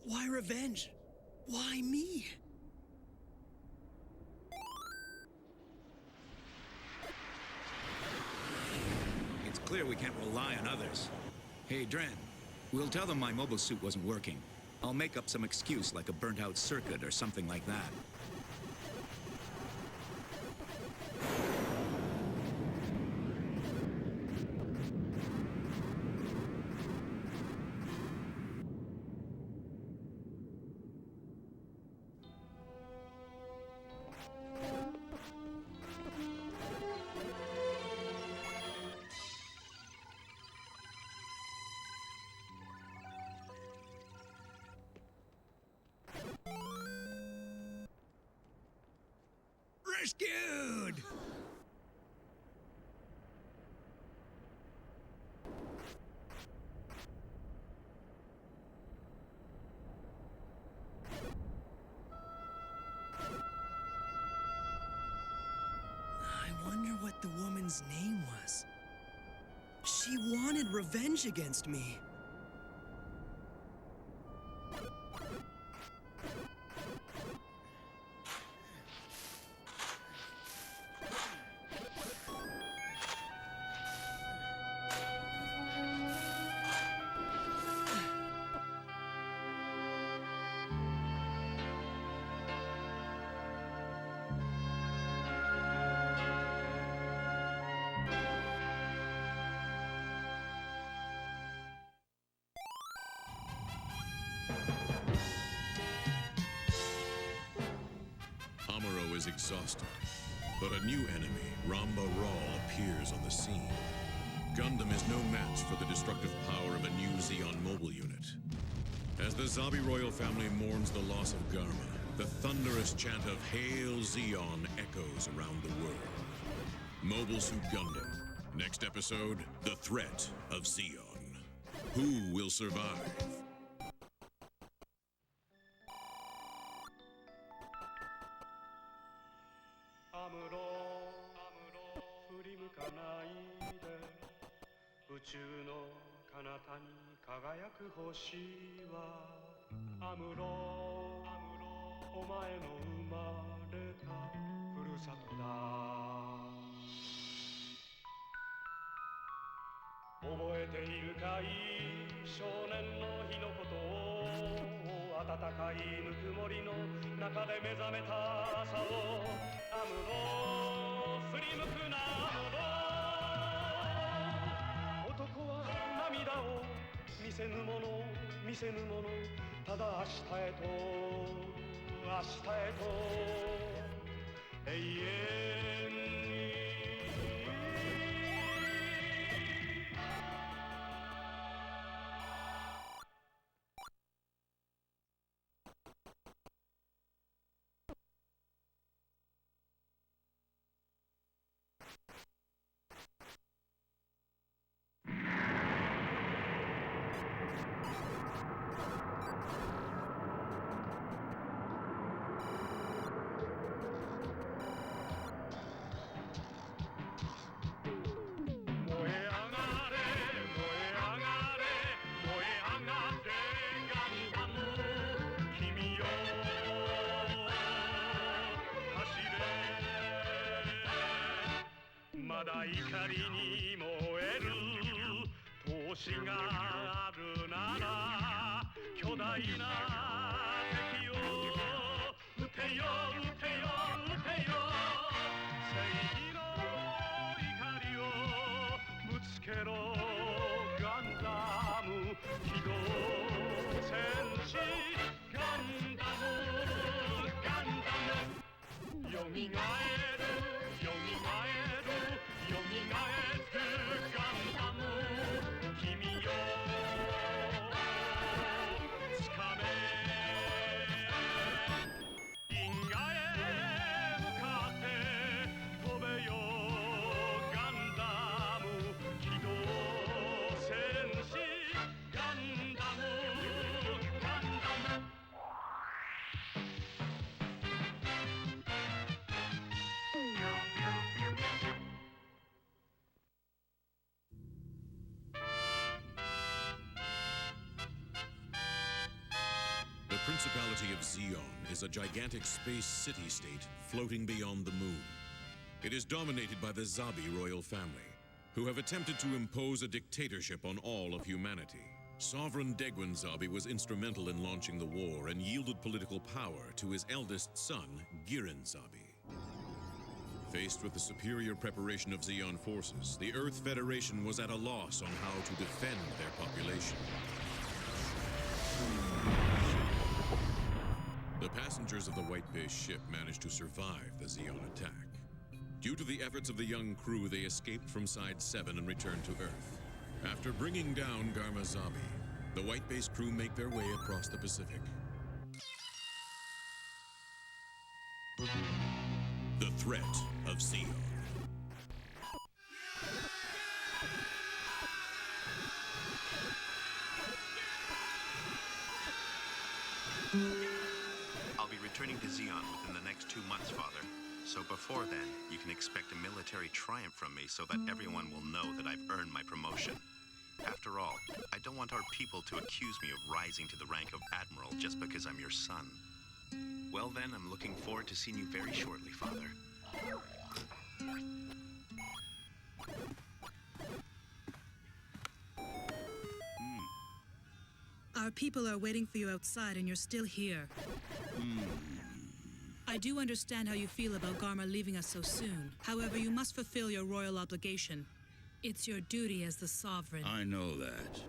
Why revenge? Why me? It's clear we can't rely on others. Hey, Dren, we'll tell them my mobile suit wasn't working. I'll make up some excuse like a burnt-out circuit or something like that. Rescued! I wonder what the woman's name was. She wanted revenge against me. Amuro is exhausted, but a new enemy, Ramba Ral, appears on the scene. Gundam is no match for the destructive power of a new Zeon mobile unit. As the Zabi royal family mourns the loss of Garma, the thunderous chant of Hail Zeon echoes around the world. Mobile Suit Gundam. Next episode, the threat of Zeon. Who will survive? だ怒りに燃える闘志があるなら巨大な敵を撃てよ撃てよ撃てよ正義の怒りをぶつけろガンダム機動戦士ガンダムガンダムよみがえるよみがえるよみがえるガンダム君よつかめ銀河へ向かって飛べよガンダム機動戦士ガンダムガンダムThe Principality of Zeon is a gigantic space city-state floating beyond the moon. It is dominated by the Zabi royal family, who have attempted to impose a dictatorship on all of humanity. Sovereign Degwin Zabi was instrumental in launching the war and yielded political power to his eldest son, Girin Zabi. Faced with the superior preparation of Zeon forces, the Earth Federation was at a loss on how to defend their population. The passengers of the White Base ship managed to survive the Zeon attack. Due to the efforts of the young crew, they escaped from Side 7 and returned to Earth. After bringing down Garma Zabi, the White Base crew make their way across the Pacific. The threat of Zeon. I'll be returning to Zeon within the next 2 months, Father. So before then, you can expect a military triumph from me so that everyone will know that I've earned my promotion. After all, I don't want our people to accuse me of rising to the rank of Admiral just because I'm your son. Well then, I'm looking forward to seeing you very shortly, Father. Our people are waiting for you outside and you're still here. I do understand how you feel about Garma leaving us so soon. However, you must fulfill your royal obligation. It's your duty as the sovereign. I know that.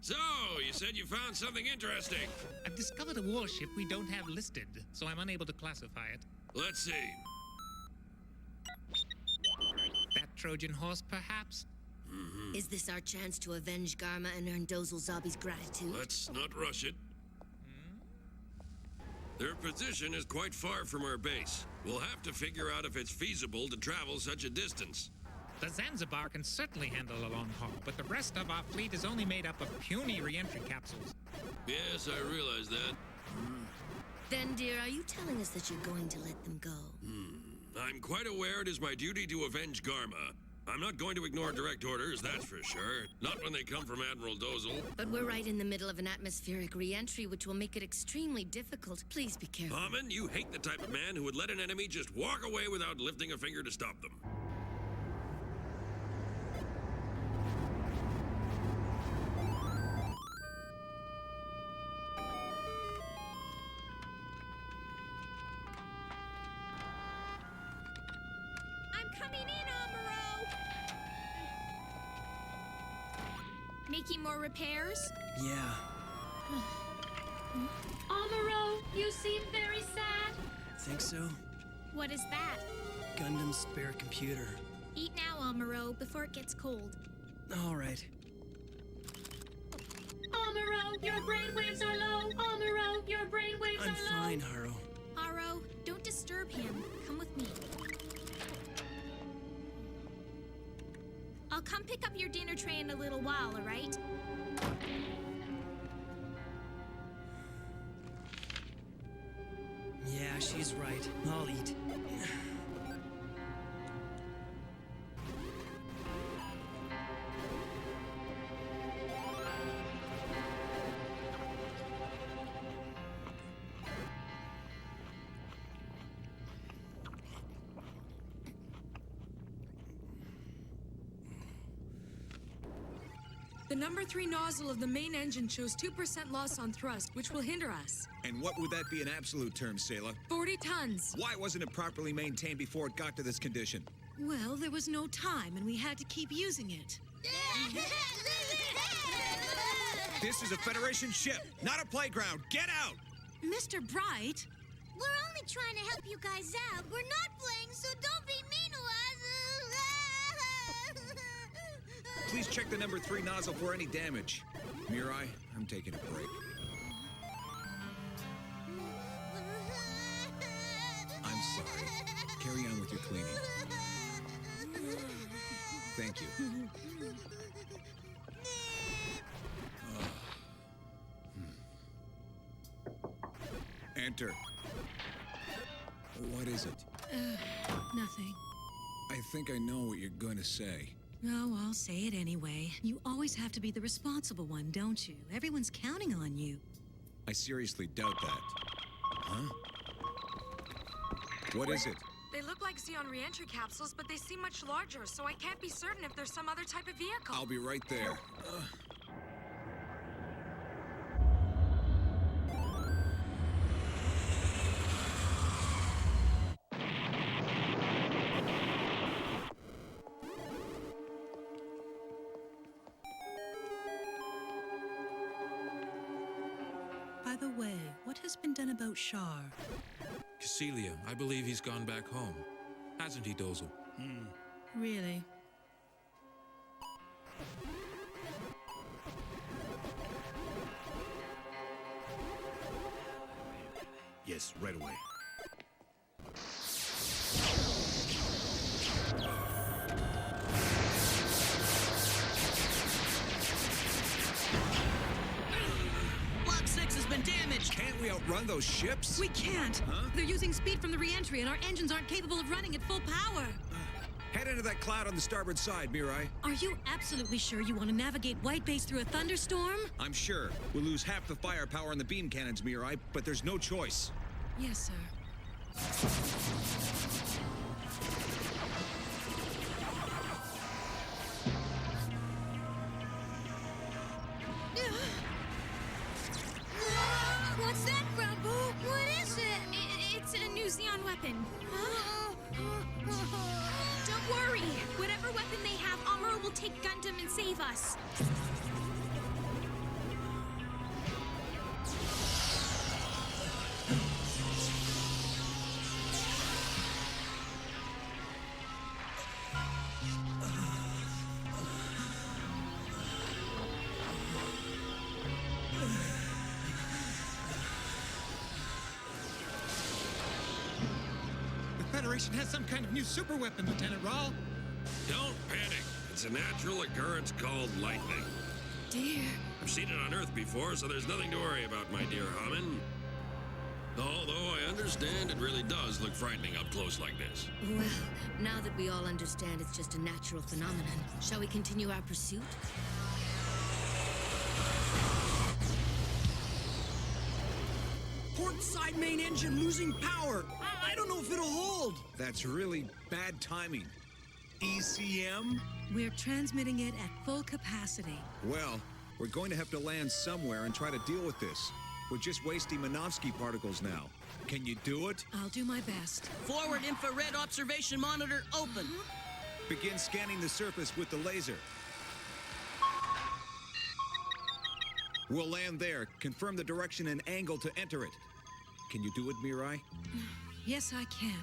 So, you said you found something interesting. I've discovered a warship we don't have listed, so I'm unable to classify it. Let's see. That Trojan horse, perhaps? Is this our chance to avenge Garma and earn Dozle Zabi's gratitude? Let's not rush it. Their position is quite far from our base. We'll have to figure out if it's feasible to travel such a distance. The Zanzibar can certainly handle a long haul, but the rest of our fleet is only made up of puny re-entry capsules. Yes, I realize that. Then, dear, are you telling us that you're going to let them go? I'm quite aware it is my duty to avenge Garma. I'm not going to ignore direct orders, that's for sure. Not when they come from Admiral Dozle. But we're right in the middle of an atmospheric re-entry, which will make it extremely difficult. Please be careful. Haman, you hate the type of man who would let an enemy just walk away without lifting a finger to stop them. Making more repairs? Yeah. Amuro, you seem very sad. Think so? What is that? Gundam's spare computer. Eat now, Amuro, before it gets cold. All right. Amuro, your brainwaves are low. Amuro, your brainwaves I'm are low. fine, Haro. Haro, don't disturb him. Come with me. I'll come pick up your dinner tray in a little while, all right? Yeah, she's right. I'll eat. The number 3 nozzle of the main engine shows 2% loss on thrust, which will hinder us. And what would that be in absolute terms, Sayla? 40 tons. Why wasn't it properly maintained before it got to this condition? Well, there was no time, and we had to keep using it. This is a Federation ship, not a playground. Get out! Mr. Bright? We're only trying to help you guys out. We're not playing, so don't be mean to us. Please check the number 3 nozzle for any damage. Mirai, I'm taking a break. I'm sorry. Carry on with your cleaning. Thank you. Enter. What is it? Nothing. I think I know what you're going to say. Oh, I'll say it anyway. You always have to be the responsible one, don't you? Everyone's counting on you. I seriously doubt that. Huh? What is it? They look like Xeon reentry capsules, but they seem much larger, so I can't be certain if there's some other type of vehicle. I'll be right there. By the way, what has been done about Shar? Cecilia, I believe he's gone back home. Hasn't he, Dozel? Really? Yes, right away. Block 6 has been damaged! Can't we outrun those ships? We can't! Huh? They're using speed from the re-entry, and our engines aren't capable of running at full power! Head into that cloud on the starboard side, Mirai. Are you absolutely sure you want to navigate White Base through a thunderstorm? I'm sure. We'll lose half the firepower on the beam cannons, Mirai, but there's no choice. Yes, sir. What's that, Grandpa? What is it? It's a new Xeon weapon. Don't worry. Whatever weapon they have, Amuro will take Gundam and save us. The Federation has some kind of new super weapon, Lieutenant Rawl. Don't panic. It's a natural occurrence called lightning. Dear. I've seen it on Earth before, so there's nothing to worry about, my dear Haman. Although I understand it really does look frightening up close like this. Well, now that we all understand it's just a natural phenomenon, shall we continue our pursuit? Port side main engine losing power. I don't know if it'll hold. That's really bad timing. ECM? We're transmitting it at full capacity. Well, we're going to have to land somewhere and try to deal with this. We're just wasting Minovsky particles now. Can you do it? I'll do my best. Forward infrared observation monitor open. Begin scanning the surface with the laser. We'll land there. Confirm the direction and angle to enter it. Can you do it, Mirai? Yes, I can.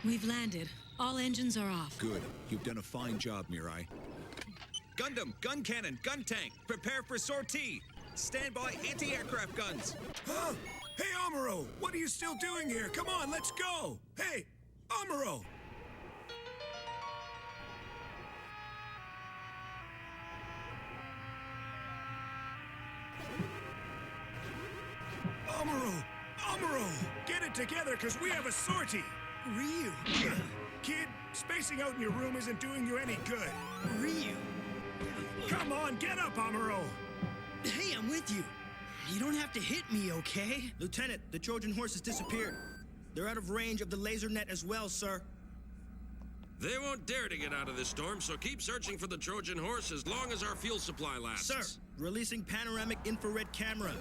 We've landed. All engines are off. Good. You've done a fine job, Mirai. Gundam, gun cannon, gun tank, prepare for sortie. Stand by anti-aircraft guns. Huh? Hey, Amuro! What are you still doing here? Come on, let's go! Hey, Amuro! Amuro! Get it together, because we have a sortie! Ryu! Kid, spacing out in your room isn't doing you any good. Ryu! Come on, get up, Amuro! Hey, I'm with you. You don't have to hit me, okay? Lieutenant, the Trojan horse has disappeared. They're out of range of the laser net as well, sir. They won't dare to get out of this storm, so keep searching for the Trojan horse as long as our fuel supply lasts. Sir, releasing panoramic infrared camera.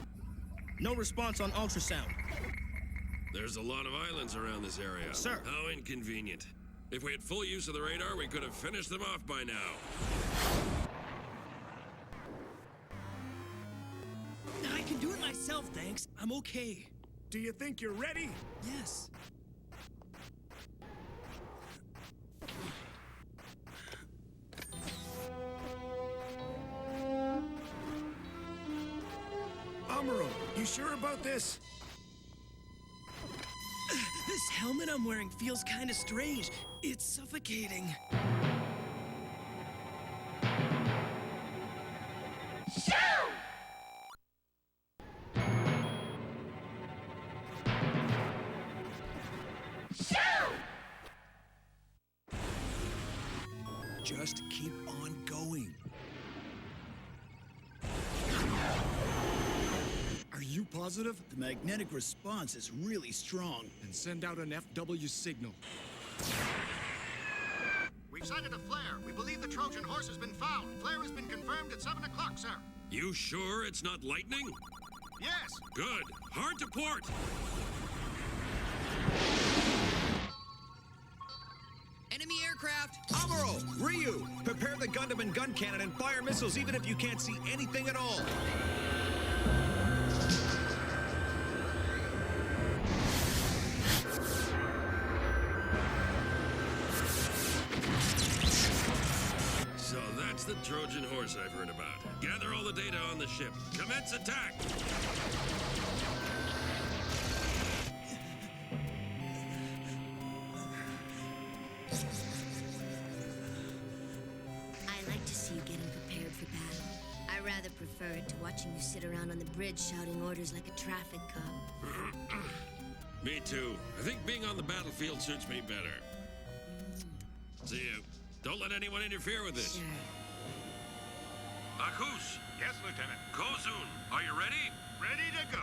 No response on ultrasound. There's a lot of islands around this area. Sir. How inconvenient. If we had full use of the radar, we could have finished them off by now. I can do it myself, thanks. I'm okay. Do you think you're ready? Yes. Amuro, you sure about this? This helmet I'm wearing feels kind of strange. It's suffocating. Just keep on going. Are you positive? The magnetic response is really strong. Then send out an FW signal. We've sighted a flare. We believe the Trojan horse has been found. Flare has been confirmed at 7 o'clock, sir. You sure it's not lightning? Yes. Good. Hard to port. Enemy aircraft! Amuro, Ryu, prepare the Gundam and gun cannon and fire missiles even if you can't see anything at all. So that's the Trojan horse I've heard about. Gather all the data on the ship. Commence attack! I like to see you getting prepared for battle. I rather prefer it to watching you sit around on the bridge shouting orders like a traffic cop. Me too. I think being on the battlefield suits me better. See you. Don't let anyone interfere with this. Sure. Akus! Yes, Lieutenant. Kozun, are you ready? Ready to go.